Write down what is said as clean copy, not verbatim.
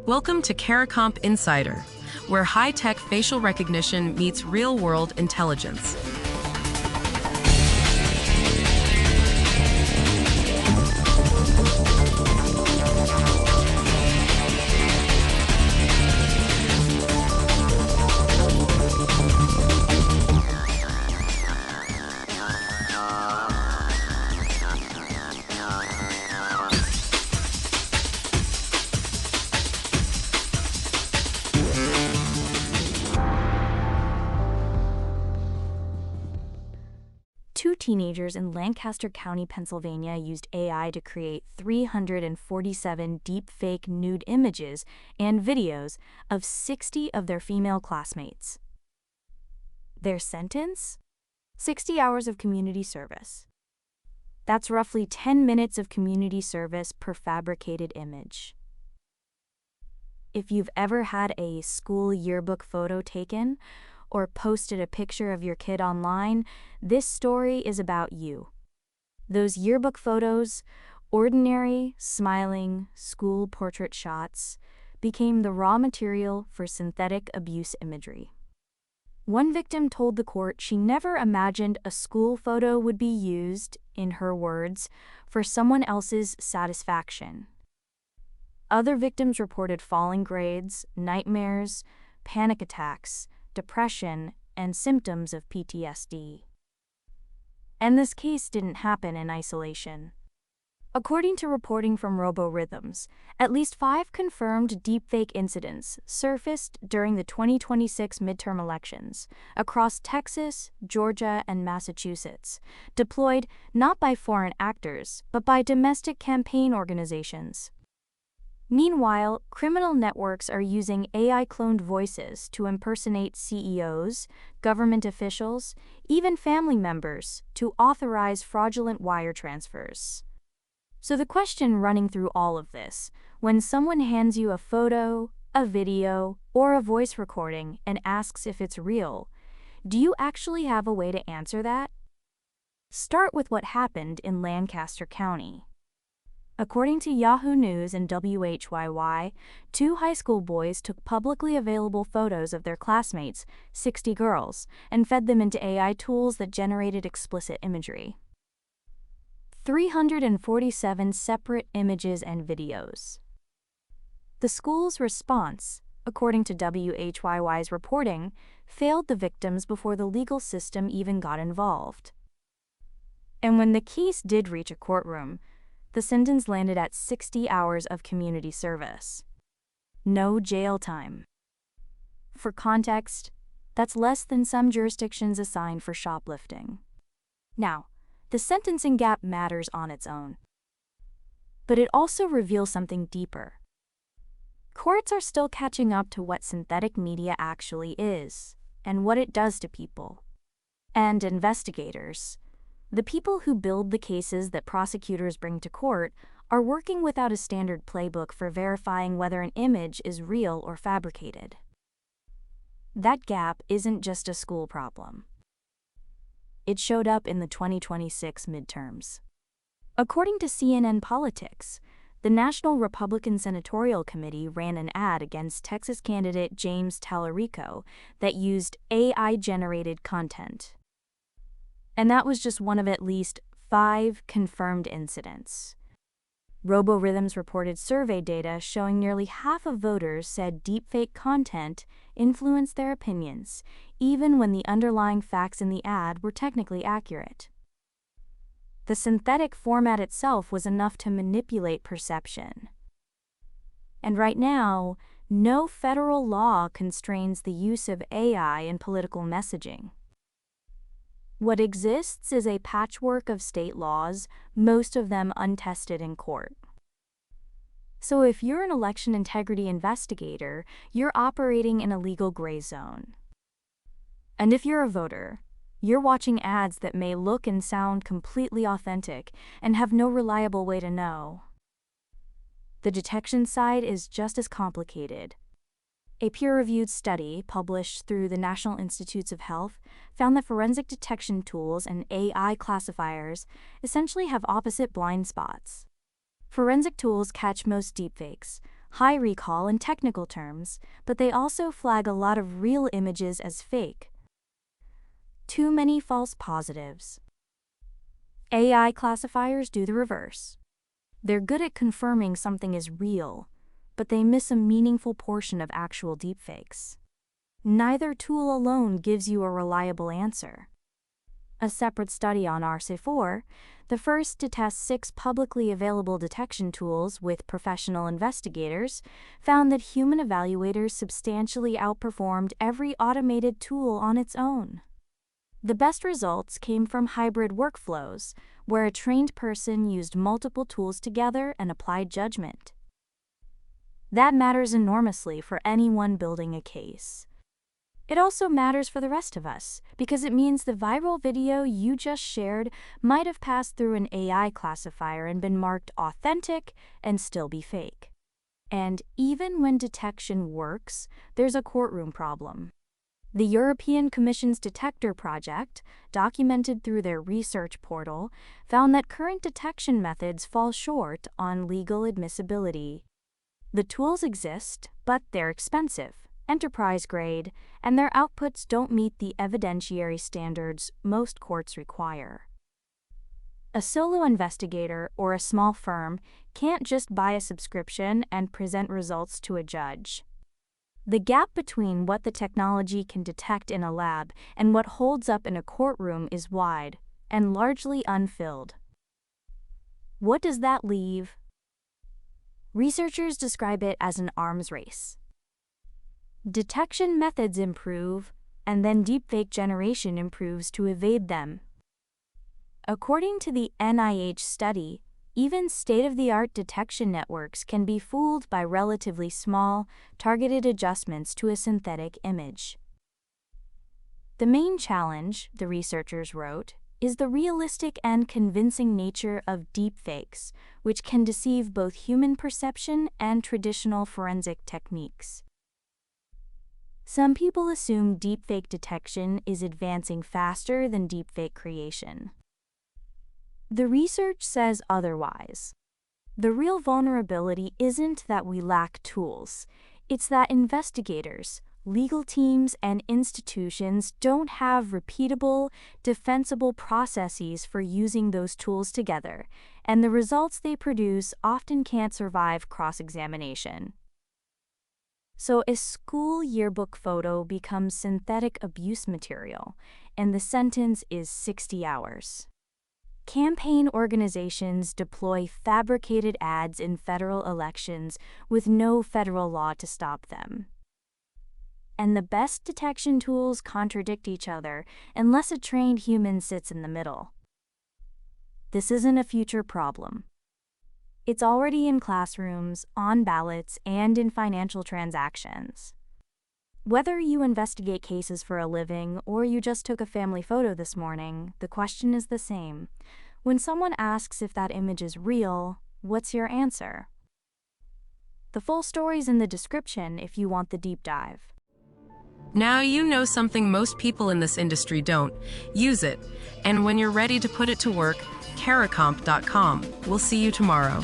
Welcome to CARICOMP Insider, where high-tech facial recognition meets real-world intelligence. Two teenagers in Lancaster County, Pennsylvania used AI to create 347 deepfake nude images and videos of 60 of their female classmates. Their sentence? 60 hours of community service. That's roughly 10 minutes of community service per fabricated image. If you've ever had a school yearbook photo taken, or posted a picture of your kid online, this story is about you. Those yearbook photos, ordinary, smiling, school portrait shots, became the raw material for synthetic abuse imagery. One victim told the court she never imagined a school photo would be used, in her words, for someone else's satisfaction. Other victims reported falling grades, nightmares, panic attacks, depression, and symptoms of PTSD. And this case didn't happen in isolation. According to reporting from Roborhythms, at least 5 confirmed deepfake incidents surfaced during the 2026 midterm elections across Texas, Georgia, and Massachusetts, deployed not by foreign actors, but by domestic campaign organizations. Meanwhile, criminal networks are using AI-cloned voices to impersonate CEOs, government officials, even family members, to authorize fraudulent wire transfers. So the question running through all of this, when someone hands you a photo, a video, or a voice recording and asks if it's real, do you actually have a way to answer that? Start with what happened in Lancaster County. According to Yahoo News and WHYY, 2 high school boys took publicly available photos of their classmates, 60 girls, and fed them into AI tools that generated explicit imagery. 347 separate images and videos. The school's response, according to WHYY's reporting, failed the victims before the legal system even got involved. And when the case did reach a courtroom, the sentence landed at 60 hours of community service. No jail time. For context, that's less than some jurisdictions assign for shoplifting. Now, the sentencing gap matters on its own. But it also reveals something deeper. Courts are still catching up to what synthetic media actually is, and what it does to people. And investigators, the people who build the cases that prosecutors bring to court, are working without a standard playbook for verifying whether an image is real or fabricated. That gap isn't just a school problem. It showed up in the 2026 midterms. According to CNN Politics, the National Republican Senatorial Committee ran an ad against Texas candidate James Tallarico that used AI-generated content. And that was just one of at least 5 confirmed incidents. Roborhythms reported survey data showing nearly half of voters said deepfake content influenced their opinions, even when the underlying facts in the ad were technically accurate. The synthetic format itself was enough to manipulate perception. And right now, no federal law constrains the use of AI in political messaging. What exists is a patchwork of state laws, most of them untested in court. So if you're an election integrity investigator, you're operating in a legal gray zone. And if you're a voter, you're watching ads that may look and sound completely authentic and have no reliable way to know. The detection side is just as complicated. A peer-reviewed study published through the National Institutes of Health found that forensic detection tools and AI classifiers essentially have opposite blind spots. Forensic tools catch most deepfakes, high recall in technical terms, but they also flag a lot of real images as fake. Too many false positives. AI classifiers do the reverse. They're good at confirming something is real, but they miss a meaningful portion of actual deepfakes. Neither tool alone gives you a reliable answer. A separate study on RC4, the first to test 6 publicly available detection tools with professional investigators, found that human evaluators substantially outperformed every automated tool on its own. The best results came from hybrid workflows, where a trained person used multiple tools together and applied judgment. That matters enormously for anyone building a case. It also matters for the rest of us, because it means the viral video you just shared might have passed through an AI classifier and been marked authentic and still be fake. And even when detection works, there's a courtroom problem. The European Commission's Detector project, documented through their research portal, found that current detection methods fall short on legal admissibility. The tools exist, but they're expensive, enterprise grade, and their outputs don't meet the evidentiary standards most courts require. A solo investigator or a small firm can't just buy a subscription and present results to a judge. The gap between what the technology can detect in a lab and what holds up in a courtroom is wide and largely unfilled. What does that leave? Researchers describe it as an arms race. Detection methods improve, and then deepfake generation improves to evade them. According to the NIH study, even state-of-the-art detection networks can be fooled by relatively small, targeted adjustments to a synthetic image. The main challenge, the researchers wrote, is the realistic and convincing nature of deepfakes, which can deceive both human perception and traditional forensic techniques. Some people assume deepfake detection is advancing faster than deepfake creation. The research says otherwise. The real vulnerability isn't that we lack tools, it's that investigators, legal teams, and institutions don't have repeatable, defensible processes for using those tools together, and the results they produce often can't survive cross-examination. So a school yearbook photo becomes synthetic abuse material, and the sentence is 60 hours. Campaign organizations deploy fabricated ads in federal elections with no federal law to stop them. And the best detection tools contradict each other unless a trained human sits in the middle. This isn't a future problem. It's already in classrooms, on ballots, and in financial transactions. Whether you investigate cases for a living or you just took a family photo this morning, the question is the same. When someone asks if that image is real, what's your answer? The full story's in the description if you want the deep dive. Now you know something most people in this industry don't. Use it. And when you're ready to put it to work, caracomp.com. We'll see you tomorrow.